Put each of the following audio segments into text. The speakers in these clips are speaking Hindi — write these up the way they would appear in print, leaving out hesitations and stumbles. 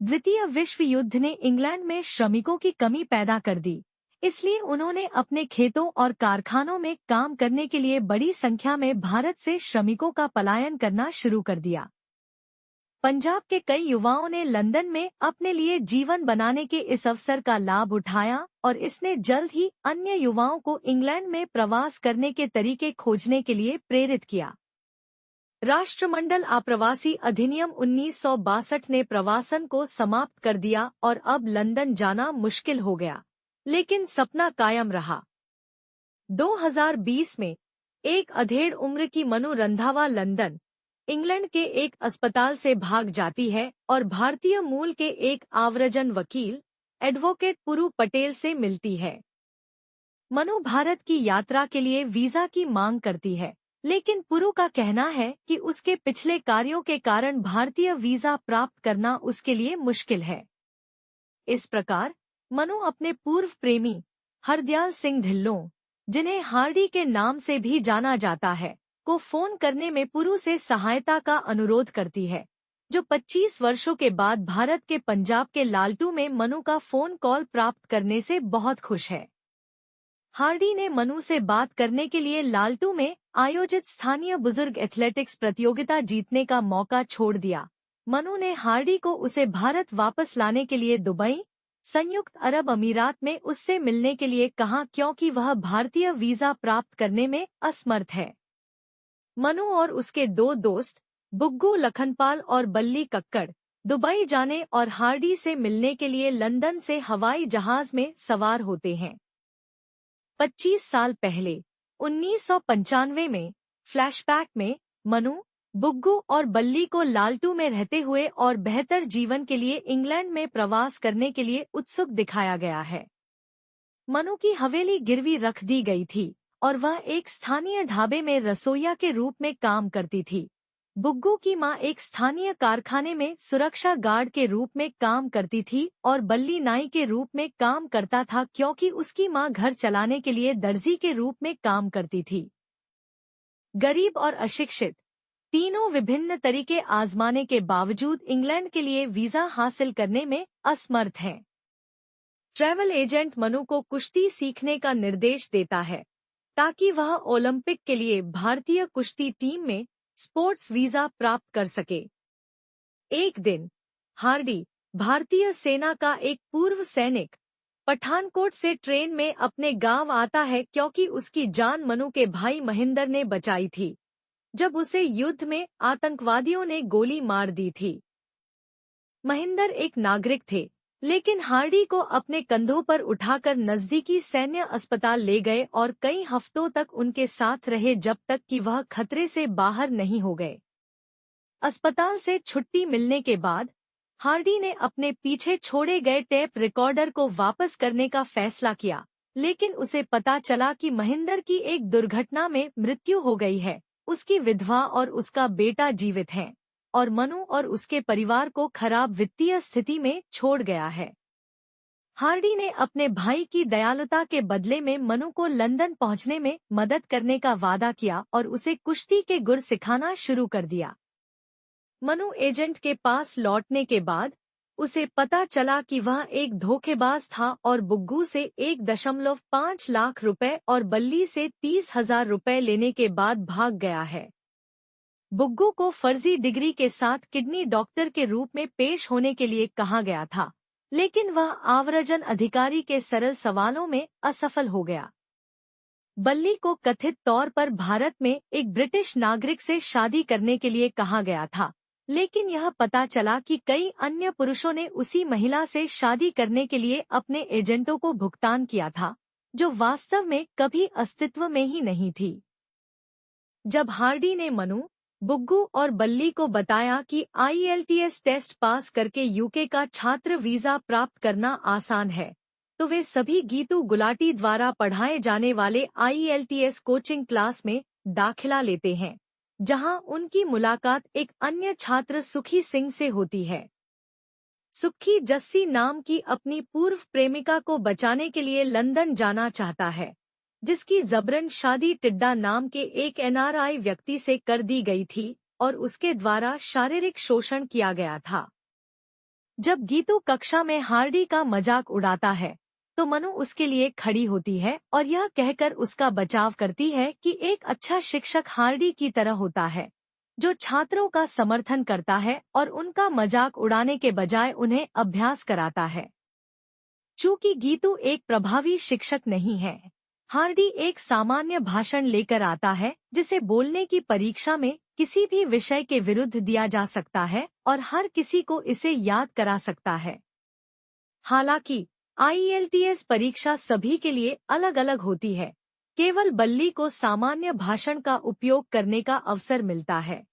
द्वितीय विश्व युद्ध ने इंग्लैंड में श्रमिकों की कमी पैदा कर दी, इसलिए उन्होंने अपने खेतों और कारखानों में काम करने के लिए बड़ी संख्या में भारत से श्रमिकों का पलायन करना शुरू कर दिया। पंजाब के कई युवाओं ने लंदन में अपने लिए जीवन बनाने के इस अवसर का लाभ उठाया और इसने जल्द ही अन्य युवाओं को इंग्लैंड में प्रवास करने के तरीके खोजने के लिए प्रेरित किया। राष्ट्रमंडल आप्रवासी अधिनियम 1962 ने प्रवासन को समाप्त कर दिया और अब लंदन जाना मुश्किल हो गया, लेकिन सपना कायम रहा। 2020 में एक अधेड़ उम्र की मनु रंधावा लंदन, इंग्लैंड के एक अस्पताल से भाग जाती है और भारतीय मूल के एक आव्रजन वकील एडवोकेट पुरु पटेल से मिलती है। मनु भारत की यात्रा के लिए वीजा की मांग करती है, लेकिन पुरु का कहना है कि उसके पिछले कार्यों के कारण भारतीय वीजा प्राप्त करना उसके लिए मुश्किल है। इस प्रकार मनु अपने पूर्व प्रेमी हरदयाल सिंह ढिल्लों, जिन्हें हार्डी के नाम से भी जाना जाता है, को फोन करने में पुरु से सहायता का अनुरोध करती है, जो 25 वर्षों के बाद भारत के पंजाब के लालटू में मनु का फोन कॉल प्राप्त करने से बहुत खुश है। हार्डी ने मनु से बात करने के लिए लालटू में आयोजित स्थानीय बुजुर्ग एथलेटिक्स प्रतियोगिता जीतने का मौका छोड़ दिया। मनु ने हार्डी को उसे भारत वापस लाने के लिए दुबई, संयुक्त अरब अमीरात में उससे मिलने के लिए कहा, क्योंकि वह भारतीय वीजा प्राप्त करने में असमर्थ है। मनु और उसके दो दोस्त बुग्गू लखनपाल और बल्ली कक्कड़ दुबई जाने और हार्डी से मिलने के लिए लंदन से हवाई जहाज में सवार होते हैं। 25 साल पहले 1995 में फ्लैशबैक में मनु, बुग्गू और बल्ली को लालटू में रहते हुए और बेहतर जीवन के लिए इंग्लैंड में प्रवास करने के लिए उत्सुक दिखाया गया है। मनु की हवेली गिरवी रख दी गई थी और वह एक स्थानीय ढाबे में रसोइया के रूप में काम करती थी। बुग्गू की मां एक स्थानीय कारखाने में सुरक्षा गार्ड के रूप में काम करती थी और बल्ली नाई के रूप में काम करता था, क्योंकि उसकी मां घर चलाने के लिए दर्जी के रूप में काम करती थी। गरीब और अशिक्षित, तीनों विभिन्न तरीके आजमाने के बावजूद इंग्लैंड के लिए वीजा हासिल करने में असमर्थ हैं। ट्रैवल एजेंट मनु को कुश्ती सीखने का निर्देश देता है ताकि वह ओलंपिक के लिए भारतीय कुश्ती टीम में स्पोर्ट्स वीजा प्राप्त कर सके। एक दिन हार्डी, भारतीय सेना का एक पूर्व सैनिक, पठानकोट से ट्रेन में अपने गांव आता है, क्योंकि उसकी जान मनु के भाई महेंद्र ने बचाई थी जब उसे युद्ध में आतंकवादियों ने गोली मार दी थी। महेंद्र एक नागरिक थे, लेकिन हार्डी को अपने कंधों पर उठाकर नजदीकी सैन्य अस्पताल ले गए और कई हफ्तों तक उनके साथ रहे, जब तक कि वह खतरे से बाहर नहीं हो गए। अस्पताल से छुट्टी मिलने के बाद हार्डी ने अपने पीछे छोड़े गए टेप रिकॉर्डर को वापस करने का फैसला किया, लेकिन उसे पता चला कि महेंद्र की एक दुर्घटना में मृत्यु हो गई है, उसकी विधवा और उसका बेटा जीवित हैं और मनु और उसके परिवार को खराब वित्तीय स्थिति में छोड़ गया है। हार्डी ने अपने भाई की दयालुता के बदले में मनु को लंदन पहुंचने में मदद करने का वादा किया और उसे कुश्ती के गुर सिखाना शुरू कर दिया। मनु एजेंट के पास लौटने के बाद उसे पता चला कि वह एक धोखेबाज था और बुग्गू से 1.5 लाख रुपए और बल्ली से 30,000 रुपए लेने के बाद भाग गया है। बुग्गू को फर्जी डिग्री के साथ किडनी डॉक्टर के रूप में पेश होने के लिए कहा गया था, लेकिन वह आव्रजन अधिकारी के सरल सवालों में असफल हो गया। बल्ली को कथित तौर पर भारत में एक ब्रिटिश नागरिक से शादी करने के लिए कहा गया था, लेकिन यह पता चला कि कई अन्य पुरुषों ने उसी महिला से शादी करने के लिए अपने एजेंटों को भुगतान किया था, जो वास्तव में कभी अस्तित्व में ही नहीं थी। जब हार्डी ने मनु, बुग्गू और बल्ली को बताया कि IELTS टेस्ट पास करके यूके का छात्र वीजा प्राप्त करना आसान है, तो वे सभी गीतू गुलाटी द्वारा पढ़ाए जाने वाले IELTS कोचिंग क्लास में दाखिला लेते हैं, जहां उनकी मुलाकात एक अन्य छात्र सुखी सिंह से होती है। सुखी जस्सी नाम की अपनी पूर्व प्रेमिका को बचाने के लिए लंदन जाना चाहता है, जिसकी जबरन शादी टिड्डा नाम के एक NRI व्यक्ति से कर दी गई थी और उसके द्वारा शारीरिक शोषण किया गया था। जब गीतू कक्षा में हार्डी का मजाक उड़ाता है तो मनु उसके लिए खड़ी होती है और यह कहकर उसका बचाव करती है कि एक अच्छा शिक्षक हार्डी की तरह होता है, जो छात्रों का समर्थन करता है और उनका मजाक उड़ाने के बजाय उन्हें अभ्यास कराता है। चूंकि गीतू एक प्रभावी शिक्षक नहीं है, हार्डी एक सामान्य भाषण लेकर आता है जिसे बोलने की परीक्षा में किसी भी विषय के विरुद्ध दिया जा सकता है और हर किसी को इसे याद करा सकता है। हालांकि IELTS परीक्षा सभी के लिए अलग अलग होती है, केवल बल्ली को सामान्य भाषण का उपयोग करने का अवसर मिलता है।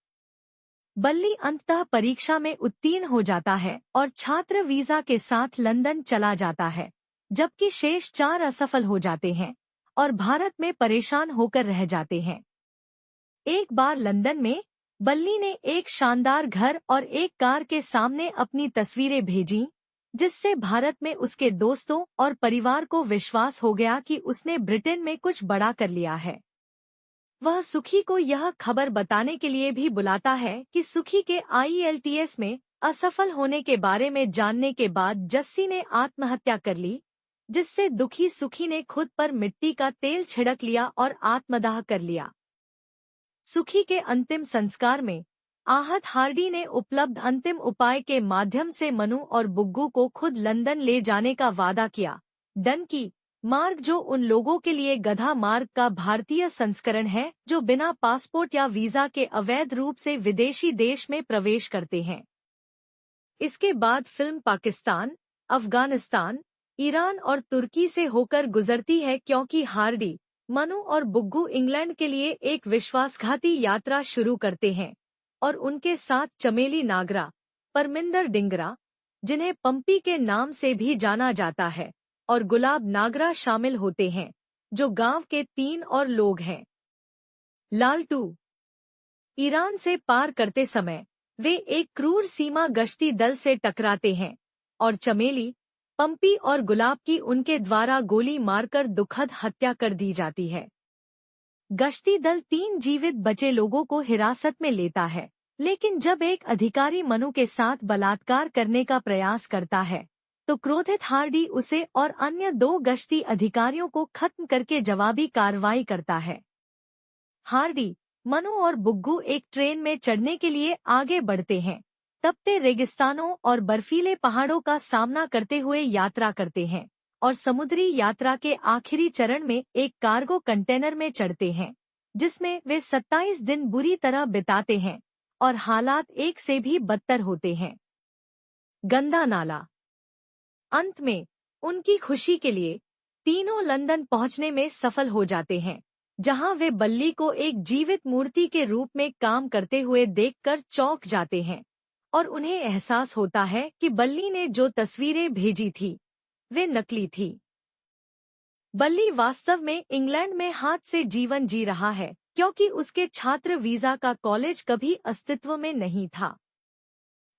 बल्ली अंततः परीक्षा में उत्तीर्ण हो जाता है और छात्र वीजा के साथ लंदन चला जाता है, जबकि शेष 4 असफल हो जाते हैं और भारत में परेशान होकर रह जाते हैं। एक बार लंदन में बल्ली ने एक शानदार घर और एक कार के सामने अपनी तस्वीरें भेजीं, जिससे भारत में उसके दोस्तों और परिवार को विश्वास हो गया कि उसने ब्रिटेन में कुछ बड़ा कर लिया है। वह सुखी को यह खबर बताने के लिए भी बुलाता है कि सुखी के IELTS में असफल होने के बारे में जानने के बाद जस्सी ने आत्महत्या कर ली, जिससे दुखी सुखी ने खुद पर मिट्टी का तेल छिड़क लिया और आत्मदाह कर लिया। सुखी के अंतिम संस्कार में आहत हार्डी ने उपलब्ध अंतिम उपाय के माध्यम से मनु और बुग्गू को खुद लंदन ले जाने का वादा किया। डनकी मार्ग, जो उन लोगों के लिए गधा मार्ग का भारतीय संस्करण है जो बिना पासपोर्ट या वीजा के अवैध रूप से विदेशी देश में प्रवेश करते हैं। इसके बाद फिल्म पाकिस्तान, अफगानिस्तान, ईरान और तुर्की से होकर गुजरती है, क्योंकि हार्डी, मनु और बुग्गू इंग्लैंड के लिए एक विश्वासघाती यात्रा शुरू करते हैं और उनके साथ चमेली नागरा, परमिंदर डिंगरा, जिन्हें पंपी के नाम से भी जाना जाता है, और गुलाब नागरा शामिल होते हैं, जो गांव के 3 और लोग हैं। लालटू ईरान से पार करते समय वे एक क्रूर सीमा गश्ती दल से टकराते हैं और चमेली, पंपी और गुलाब की उनके द्वारा गोली मारकर दुखद हत्या कर दी जाती है। गश्ती दल 3 जीवित बचे लोगों को हिरासत में लेता है, लेकिन जब एक अधिकारी मनु के साथ बलात्कार करने का प्रयास करता है तो क्रोधित हार्डी उसे और अन्य 2 गश्ती अधिकारियों को खत्म करके जवाबी कार्रवाई करता है। हार्डी, मनु और बुग्गू एक ट्रेन में चढ़ने के लिए आगे बढ़ते हैं, तपते रेगिस्तानों और बर्फीले पहाड़ों का सामना करते हुए यात्रा करते हैं और समुद्री यात्रा के आखिरी चरण में एक कार्गो कंटेनर में चढ़ते हैं, जिसमें वे 27 दिन बुरी तरह बिताते हैं और हालात एक से भी बदतर होते हैं। गंदा नाला। अंत में उनकी खुशी के लिए तीनों लंदन पहुंचने में सफल हो जाते हैं, जहां वे बल्ली को एक जीवित मूर्ति के रूप में काम करते हुए देखकर चौंक जाते हैं और उन्हें एहसास होता है कि बल्ली ने जो तस्वीरें भेजी थी वे नकली थी। बल्ली वास्तव में इंग्लैंड में हाथ से जीवन जी रहा है, क्योंकि उसके छात्र वीजा का कॉलेज कभी अस्तित्व में नहीं था।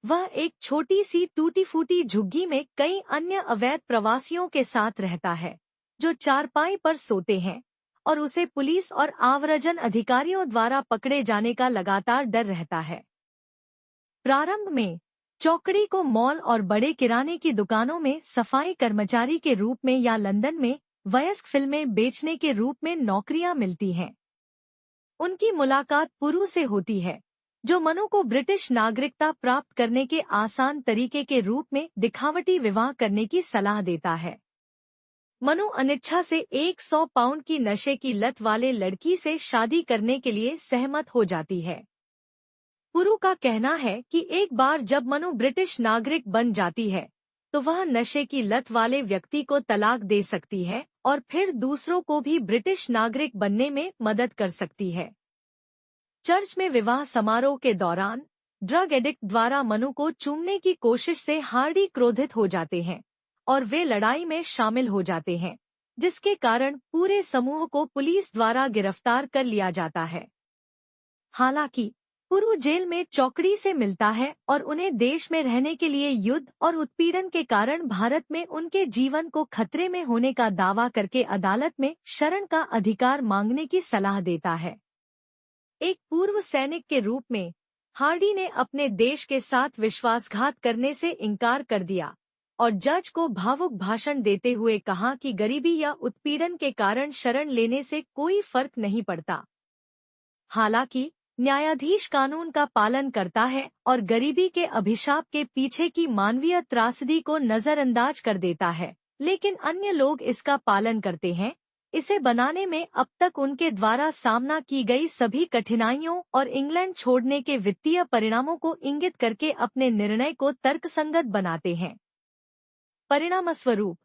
वह एक छोटी सी टूटी फूटी झुग्गी में कई अन्य अवैध प्रवासियों के साथ रहता है, जो चारपाई पर सोते हैं, और उसे पुलिस और आव्रजन अधिकारियों द्वारा पकड़े जाने का लगातार डर रहता है। प्रारंभ में चौकड़ी को मॉल और बड़े किराने की दुकानों में सफाई कर्मचारी के रूप में या लंदन में वयस्क फिल्में बेचने के रूप में नौकरियां मिलती हैं। उनकी मुलाकात पुरु से होती है, जो मनु को ब्रिटिश नागरिकता प्राप्त करने के आसान तरीके के रूप में दिखावटी विवाह करने की सलाह देता है। मनु अनिच्छा से 100 पाउंड की नशे की लत वाले लड़की से शादी करने के लिए सहमत हो जाती है। पुरु का कहना है कि एक बार जब मनु ब्रिटिश नागरिक बन जाती है तो वह नशे की लत वाले व्यक्ति को तलाक दे सकती है और फिर दूसरों को भी ब्रिटिश नागरिक बनने में मदद कर सकती है। चर्च में विवाह समारोह के दौरान ड्रग एडिक्ट द्वारा मनु को चूमने की कोशिश से हार्डी क्रोधित हो जाते हैं और वे लड़ाई में शामिल हो जाते हैं, जिसके कारण पूरे समूह को पुलिस द्वारा गिरफ्तार कर लिया जाता है। हालांकि पुरु जेल में चौकड़ी से मिलता है और उन्हें देश में रहने के लिए युद्ध और उत्पीड़न के कारण भारत में उनके जीवन को खतरे में होने का दावा करके अदालत में शरण का अधिकार मांगने की सलाह देता है। एक पूर्व सैनिक के रूप में हार्डी ने अपने देश के साथ विश्वासघात करने से इनकार कर दिया और जज को भावुक भाषण देते हुए कहा कि गरीबी या उत्पीड़न के कारण शरण लेने से कोई फर्क नहीं पड़ता। हालांकि न्यायाधीश कानून का पालन करता है और गरीबी के अभिशाप के पीछे की मानवीय त्रासदी को नजरअंदाज कर देता है, लेकिन अन्य लोग इसका पालन करते हैं। इसे बनाने में अब तक उनके द्वारा सामना की गई सभी कठिनाइयों और इंग्लैंड छोड़ने के वित्तीय परिणामों को इंगित करके अपने निर्णय को तर्कसंगत बनाते हैं। परिणामस्वरूप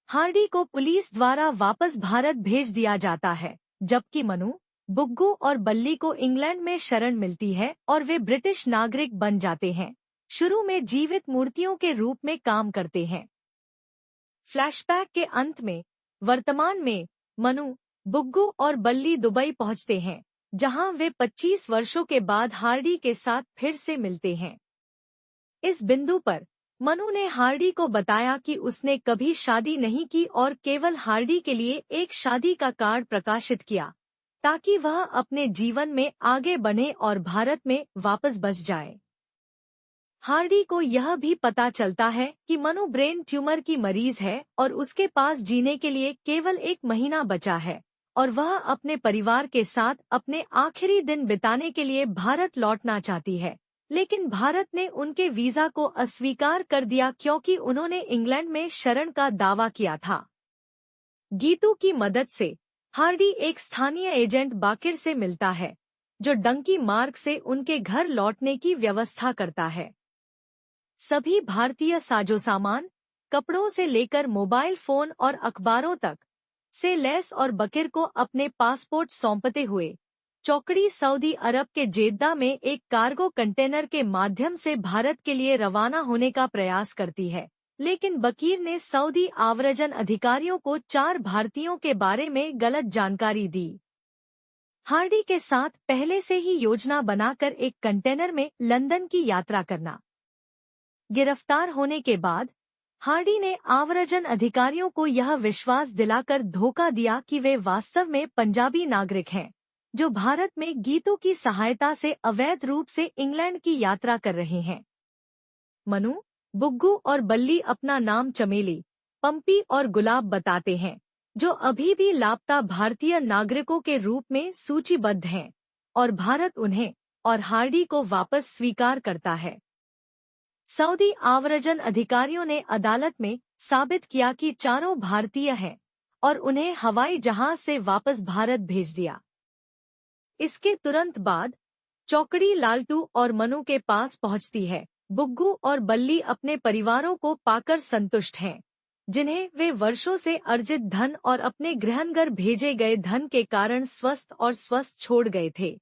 हार्डी को पुलिस द्वारा वापस भारत भेज दिया जाता है, जबकि मनु, बुग्गू और बल्ली को इंग्लैंड में शरण मिलती है और वे ब्रिटिश नागरिक बन जाते हैं। शुरू में जीवित मूर्तियों के रूप में काम करते हैं। फ्लैशबैक के अंत में वर्तमान में मनु, बुग्गू और बल्ली दुबई पहुंचते हैं, जहां वे 25 वर्षों के बाद हार्डी के साथ फिर से मिलते हैं। इस बिंदु पर मनु ने हार्डी को बताया कि उसने कभी शादी नहीं की और केवल हार्डी के लिए एक शादी का कार्ड प्रकाशित किया ताकि वह अपने जीवन में आगे बढ़े और भारत में वापस बस जाए। हार्डी को यह भी पता चलता है कि मनु ब्रेन ट्यूमर की मरीज है और उसके पास जीने के लिए केवल 1 महीना बचा है और वह अपने परिवार के साथ अपने आखिरी दिन बिताने के लिए भारत लौटना चाहती है, लेकिन भारत ने उनके वीजा को अस्वीकार कर दिया क्योंकि उन्होंने इंग्लैंड में शरण का दावा किया था। गीतू की मदद से हार्डी एक स्थानीय एजेंट बाकिर से मिलता है, जो डंकी मार्ग से उनके घर लौटने की व्यवस्था करता है। सभी भारतीय साजोसामान, कपड़ों से लेकर मोबाइल फोन और अखबारों तक से लैस और बकीर को अपने पासपोर्ट सौंपते हुए चौकड़ी सऊदी अरब के जेद्दा में एक कार्गो कंटेनर के माध्यम से भारत के लिए रवाना होने का प्रयास करती है, लेकिन बकीर ने सऊदी आव्रजन अधिकारियों को 4 भारतीयों के बारे में गलत जानकारी दी। हार्डी के साथ पहले से ही योजना बनाकर एक कंटेनर में लंदन की यात्रा करना। गिरफ्तार होने के बाद हार्डी ने आव्रजन अधिकारियों को यह विश्वास दिलाकर धोखा दिया कि वे वास्तव में पंजाबी नागरिक हैं, जो भारत में गीतों की सहायता से अवैध रूप से इंग्लैंड की यात्रा कर रहे हैं। मनु, बुग्गू और बल्ली अपना नाम चमेली, पंपी और गुलाब बताते हैं, जो अभी भी लापता भारतीय नागरिकों के रूप में सूचीबद्ध हैं, और भारत उन्हें और हार्डी को वापस स्वीकार करता है। सऊदी आव्रजन अधिकारियों ने अदालत में साबित किया कि चारों भारतीय हैं और उन्हें हवाई जहाज से वापस भारत भेज दिया। इसके तुरंत बाद चौकड़ी लालटू और मनु के पास पहुंचती है। बुग्गू और बल्ली अपने परिवारों को पाकर संतुष्ट हैं, जिन्हें वे वर्षों से अर्जित धन और अपने गृहनगर भेजे गए धन के कारण स्वस्थ छोड़ गए थे।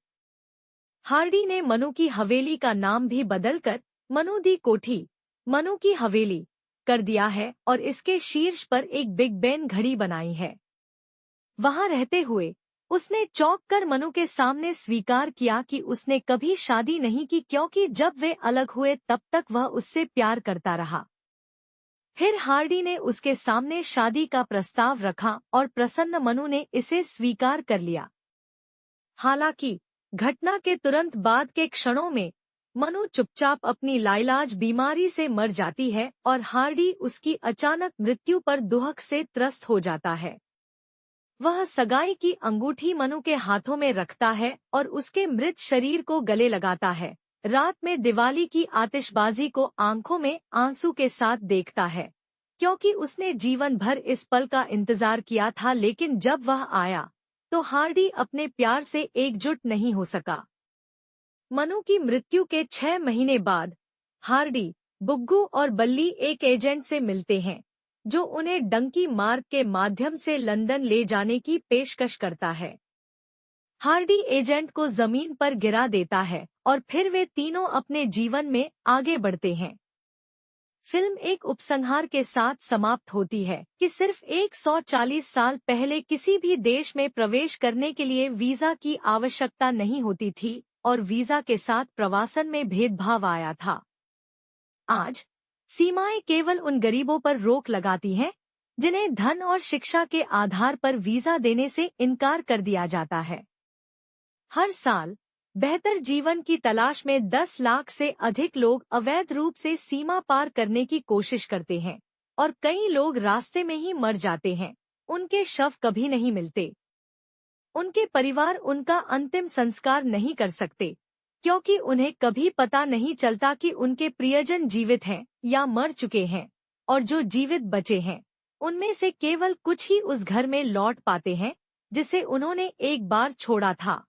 हार्डी ने मनु की हवेली का नाम भी बदलकर मनु दी कोठी, मनु की हवेली कर दिया है और इसके शीर्ष पर एक बिग बेन घड़ी बनाई है। वहां रहते हुए उसने चौंक कर मनु के सामने स्वीकार किया कि उसने कभी शादी नहीं की, क्योंकि जब वे अलग हुए तब तक वह उससे प्यार करता रहा। फिर हार्डी ने उसके सामने शादी का प्रस्ताव रखा और प्रसन्न मनु ने इसे स्वीकार कर लिया। हालांकि घटना के तुरंत बाद के क्षणों में मनु चुपचाप अपनी लाइलाज बीमारी से मर जाती है और हार्डी उसकी अचानक मृत्यु पर दुहक से त्रस्त हो जाता है। वह सगाई की अंगूठी मनु के हाथों में रखता है और उसके मृत शरीर को गले लगाता है। रात में दिवाली की आतिशबाजी को आंखों में आंसू के साथ देखता है, क्योंकि उसने जीवन भर इस पल का इंतजार किया था, लेकिन जब वह आया तो हार्डी अपने प्यार से एकजुट नहीं हो सका। मनु की मृत्यु के 6 महीने बाद हार्डी, बुग्गू और बल्ली एक एजेंट से मिलते हैं, जो उन्हें डंकी मार्ग के माध्यम से लंदन ले जाने की पेशकश करता है। हार्डी एजेंट को जमीन पर गिरा देता है और फिर वे तीनों अपने जीवन में आगे बढ़ते हैं। फिल्म एक उपसंहार के साथ समाप्त होती है कि सिर्फ 140 साल पहले किसी भी देश में प्रवेश करने के लिए वीजा की आवश्यकता नहीं होती थी और वीजा के साथ प्रवासन में भेदभाव आया था। आज सीमाएं केवल उन गरीबों पर रोक लगाती हैं जिन्हें धन और शिक्षा के आधार पर वीजा देने से इनकार कर दिया जाता है। हर साल बेहतर जीवन की तलाश में 10 लाख से अधिक लोग अवैध रूप से सीमा पार करने की कोशिश करते हैं और कई लोग रास्ते में ही मर जाते हैं। उनके शव कभी नहीं मिलते। उनके परिवार उनका अंतिम संस्कार नहीं कर सकते क्योंकि उन्हें कभी पता नहीं चलता कि उनके प्रियजन जीवित हैं या मर चुके हैं, और जो जीवित बचे हैं उनमें से केवल कुछ ही उस घर में लौट पाते हैं जिसे उन्होंने एक बार छोड़ा था।